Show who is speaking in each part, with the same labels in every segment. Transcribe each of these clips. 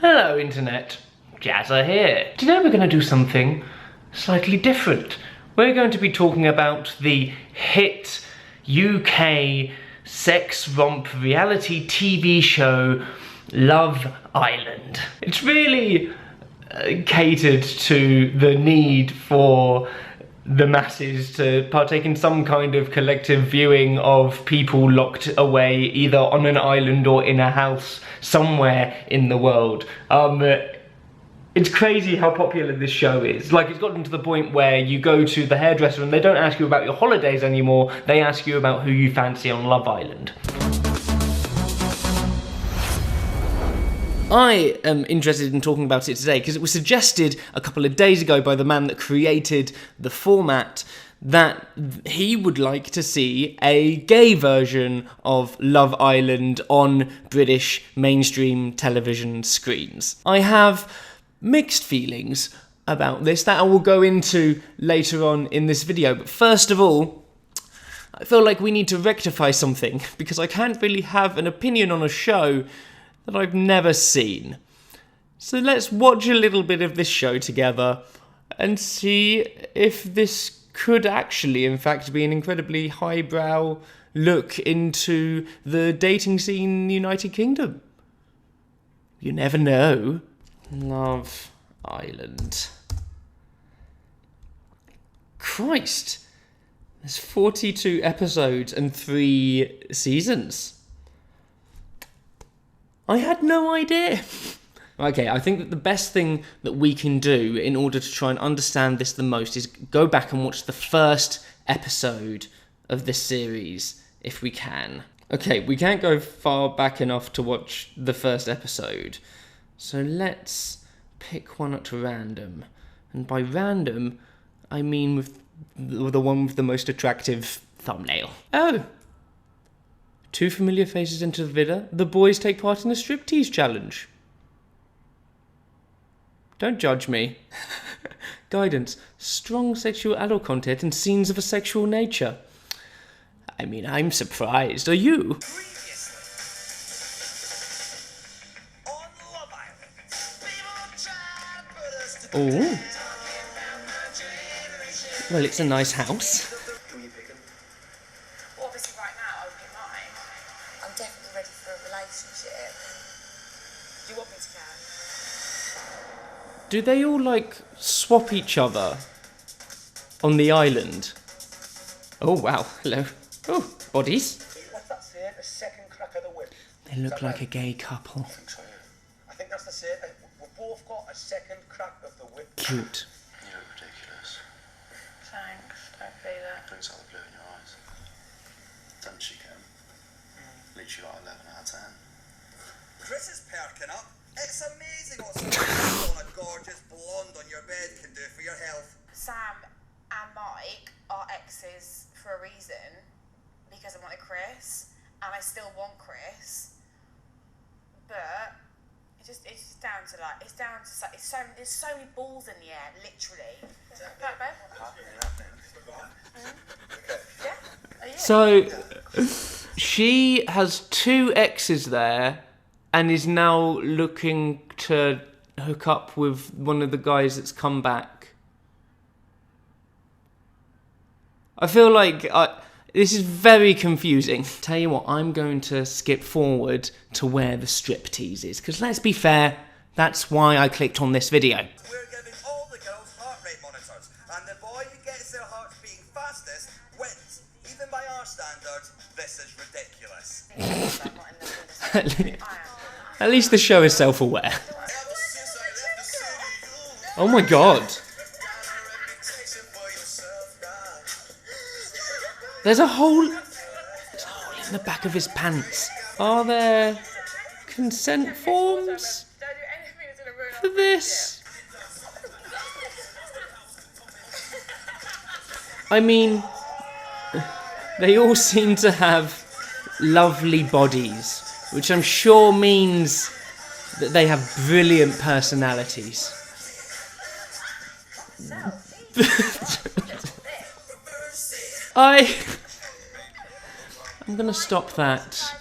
Speaker 1: Hello Internet, Jazza here. Today we're going to do something slightly different. We're going to be talking about the hit UK sex romp reality TV show Love Island. It's really catered to the need for the masses to partake in some kind of collective viewing of people locked away either on an island or in a house somewhere in the world. It's crazy how popular this show is. Like, it's gotten to the point where you go to the hairdresser and they don't ask you about your holidays anymore, they ask you about who you fancy on Love Island. I am interested in talking about it today because it was suggested a couple of days ago by the man that created the format that he would like to see a gay version of Love Island on British mainstream television screens. I have mixed feelings about this that I will go into later on in this video, but first of all, I feel like we need to rectify something because I can't really have an opinion on a show that I've never seen. So let's watch a little bit of this show together and see if this could actually, in fact, be an incredibly highbrow look into the dating scene in the United Kingdom. You never know. Love Island. Christ! There's 42 episodes and 3 seasons. I had no idea. Okay, I think that the best thing that we can do in order to try and understand this the most is go back and watch the first episode of this series, if we can. Okay, we can't go far back enough to watch the first episode. So let's pick one at random. And by random, I mean with the one with the most attractive thumbnail. Oh! 2 familiar faces enter the villa. The boys take part in a striptease challenge. Don't judge me. Guidance. Strong sexual adult content and scenes of a sexual nature. I mean, I'm surprised. Are you? Oh. Well, it's a nice house. Do they all, like, swap each other on the island? Oh, wow. Hello. Oh, bodies. They look like a gay couple.
Speaker 2: I think that's the same. We've both got a second crack of the whip.
Speaker 1: Cute.
Speaker 3: You look ridiculous.
Speaker 4: Thanks, don't be that.
Speaker 3: Brings out the blue in your eyes. Doesn't she, Kim? Literally like 11 out of 10.
Speaker 2: Chris is perking up. It's amazing what someone on a gorgeous blonde on your bed can do for your health.
Speaker 4: Sam and Mike are exes for a reason, because I wanted Chris, and I still want Chris, but it's just down to like, there's so many balls in the air, literally. Right, babe? Yeah? Are you?
Speaker 1: So, she has 2 exes there and is now looking to hook up with one of the guys that's come back. I feel like this is very confusing. Tell you what, I'm going to skip forward to where the striptease is, because let's be fair, that's why I clicked on this video.
Speaker 2: We're giving all the girls heart rate monitors, and the boy who gets their hearts beating fastest wins. Even by our standards, this is ridiculous.
Speaker 1: At least the show is self-aware. Oh my god. There's a hole in the back of his pants. Are there consent forms for this? I mean, they all seem to have lovely bodies, which I'm sure means that they have brilliant personalities. I'm gonna stop that.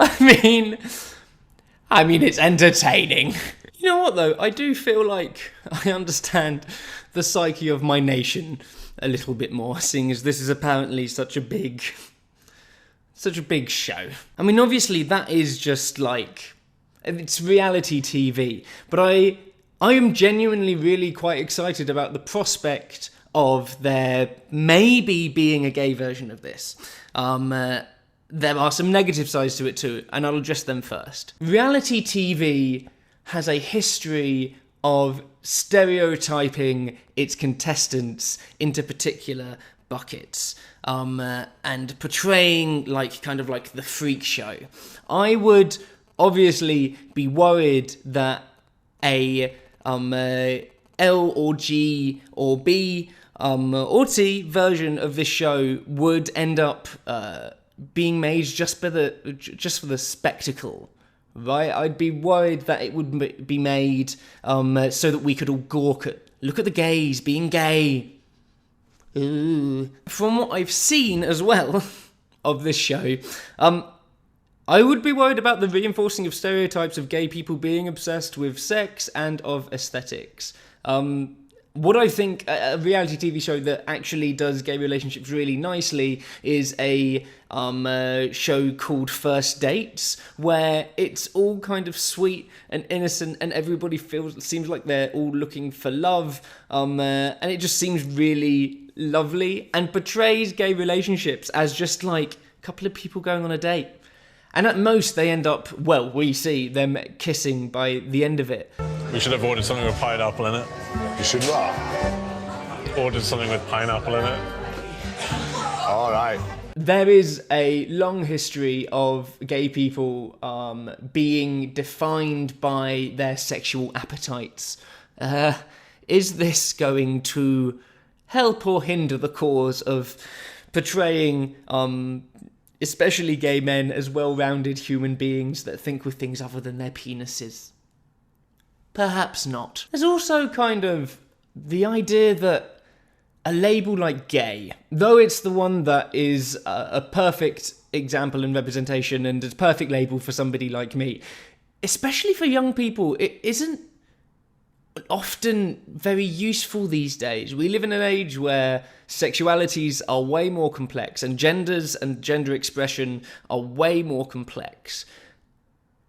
Speaker 1: I mean, it's entertaining. You know what, though? I do feel like I understand the psyche of my nation a little bit more, seeing as this is apparently such a big show. I mean, obviously, that is just like... it's reality TV. But I am genuinely really quite excited about the prospect of there maybe being a gay version of this. There are some negative sides to it too, and I'll address them first. Reality TV has a history of stereotyping its contestants into particular buckets, and portraying kind of like the freak show. I would obviously be worried that a L or G or B or T version of this show would end up being made just for the spectacle, right? I'd be worried that it would be made so that we could all gawk at, look at the gays being gay. Ooh. From what I've seen as well of this show, I would be worried about the reinforcing of stereotypes of gay people being obsessed with sex and of aesthetics. What I think a reality TV show that actually does gay relationships really nicely is a show called First Dates, where it's all kind of sweet and innocent, and everybody seems like they're all looking for love, and it just seems really lovely and portrays gay relationships as just like a couple of people going on a date. And at most, they end up, well, we see them kissing by the end of it.
Speaker 5: We should have ordered something with pineapple in it.
Speaker 6: You should what?
Speaker 5: Ordered something with pineapple in it.
Speaker 6: All right.
Speaker 1: There is a long history of gay people being defined by their sexual appetites. Is this going to help or hinder the cause of portraying especially gay men as well-rounded human beings that think with things other than their penises? Perhaps not. There's also kind of the idea that a label like gay, though it's the one that is a perfect example and representation and a perfect label for somebody like me, especially for young people, it isn't often very useful these days. We live in an age where sexualities are way more complex and genders and gender expression are way more complex.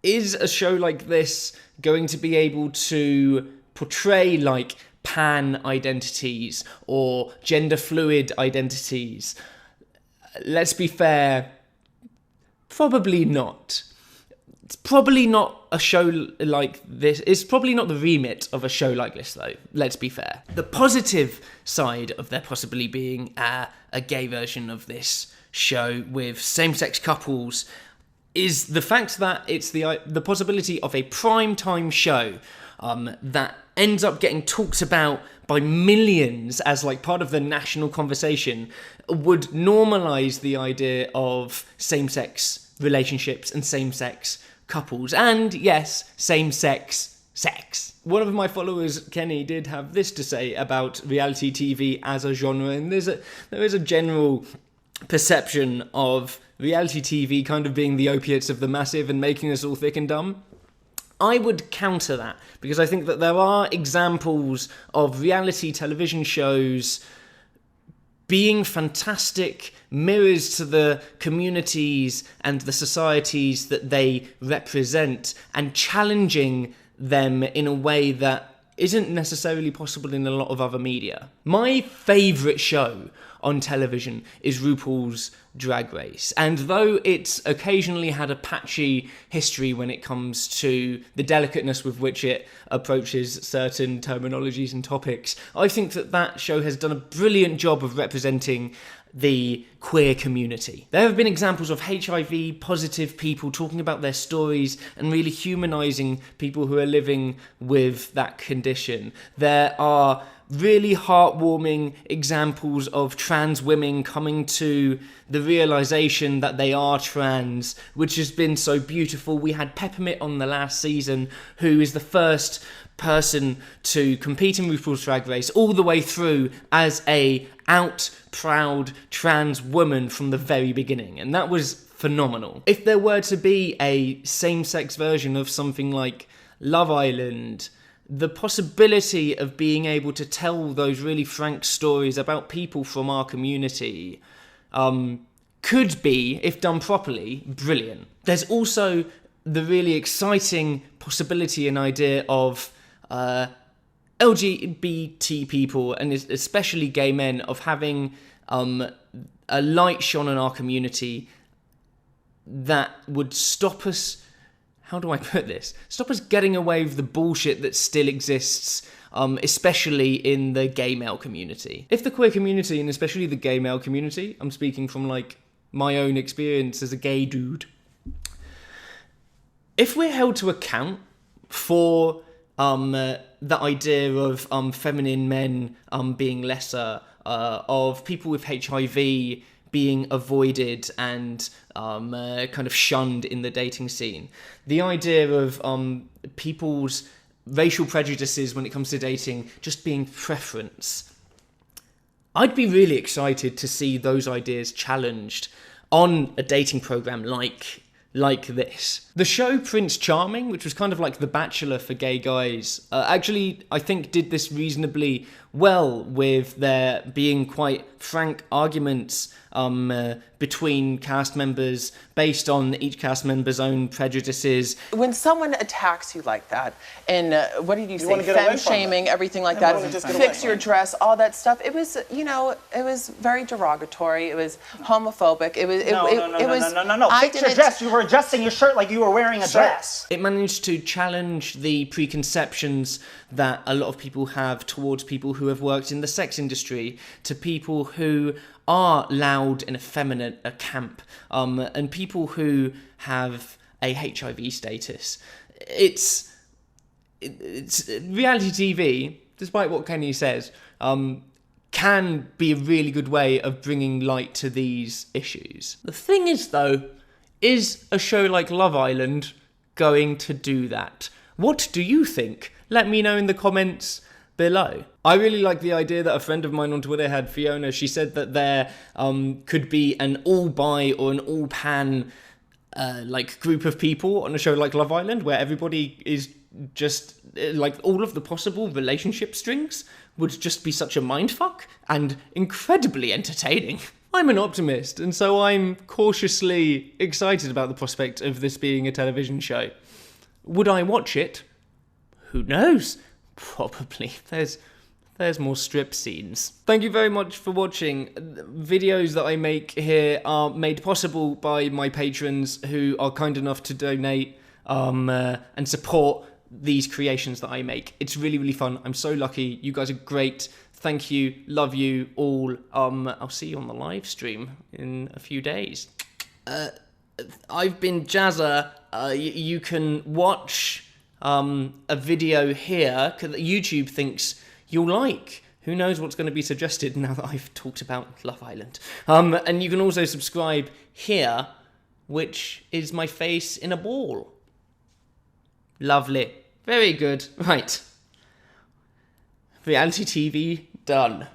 Speaker 1: Is a show like this going to be able to portray like pan identities or gender fluid identities? Let's be fair, probably not. It's probably not a show like this. It's probably not the remit of a show like this, though. Let's be fair. The positive side of there possibly being a gay version of this show with same-sex couples is the fact that it's the possibility of a prime-time show that ends up getting talked about by millions as like part of the national conversation, would normalise the idea of same-sex relationships and same-sex couples, and yes, same-sex sex. One of my followers, Kenny, did have this to say about reality TV as a genre, and there is a general perception of reality TV kind of being the opiates of the massive and making us all thick and dumb. I would counter that, because I think that there are examples of reality television shows being fantastic mirrors to the communities and the societies that they represent, and challenging them in a way that isn't necessarily possible in a lot of other media. My favourite show on television is RuPaul's Drag Race, and though it's occasionally had a patchy history when it comes to the delicateness with which it approaches certain terminologies and topics, I think that show has done a brilliant job of representing the queer community. There have been examples of HIV positive people talking about their stories and really humanising people who are living with that condition. There are really heartwarming examples of trans women coming to the realisation that they are trans, which has been so beautiful. We had Peppermint on the last season, who is the first person to compete in RuPaul's Drag Race all the way through as a out, proud trans woman from the very beginning. And that was phenomenal. If there were to be a same-sex version of something like Love Island, the possibility of being able to tell those really frank stories about people from our community could be, if done properly, brilliant. There's also the really exciting possibility and idea of LGBT people, and especially gay men, of having a light shone on our community that would stop us, how do I put this? Stop us getting away with the bullshit that still exists, especially in the gay male community. If the queer community, and especially the gay male community, I'm speaking from like my own experience as a gay dude, if we're held to account for the idea of feminine men being lesser, of people with HIV being avoided and kind of shunned in the dating scene, the idea of people's racial prejudices when it comes to dating just being preference, I'd be really excited to see those ideas challenged on a dating program like this. The show Prince Charming, which was kind of like The Bachelor for gay guys, actually I think did this reasonably well, with there being quite frank arguments between cast members based on each cast member's own prejudices.
Speaker 7: When someone attacks you like that, and what did you say,
Speaker 8: wanna get away
Speaker 7: femme
Speaker 8: from
Speaker 7: shaming,
Speaker 8: it.
Speaker 7: everything like
Speaker 8: I
Speaker 7: that,
Speaker 8: wanna just get away
Speaker 7: fix
Speaker 8: from
Speaker 7: your
Speaker 8: it.
Speaker 7: dress, all that stuff, it was, you know, it was very derogatory, it was homophobic, it was,
Speaker 8: No.
Speaker 7: I
Speaker 8: Fix your
Speaker 7: didn't-
Speaker 8: dress. You were adjusting your shirt like you were wearing a dress.
Speaker 1: It managed to challenge the preconceptions that a lot of people have towards people who have worked in the sex industry, to people who are loud and effeminate, a camp, and people who have a HIV status. It's reality TV, despite what Kenny says, can be a really good way of bringing light to these issues. The thing is, though, is a show like Love Island going to do that? What do you think? Let me know in the comments below. I really like the idea that a friend of mine on Twitter had, Fiona. She said that there could be an all-bi or an all-pan like group of people on a show like Love Island, where everybody is just like, all of the possible relationship strings would just be such a mindfuck and incredibly entertaining. I'm an optimist, and so I'm cautiously excited about the prospect of this being a television show. Would I watch it? Who knows? Probably. There's more strip scenes. Thank you very much for watching. Videos that I make here are made possible by my patrons, who are kind enough to donate and support these creations that I make. It's really, really fun. I'm so lucky. You guys are great. Thank you. Love you all. I'll see you on the live stream in a few days. I've been Jazza. You can watch a video here that YouTube thinks you'll like. Who knows what's going to be suggested now that I've talked about Love Island. And you can also subscribe here, which is my face in a ball. Lovely. Very good. Right. Reality TV done.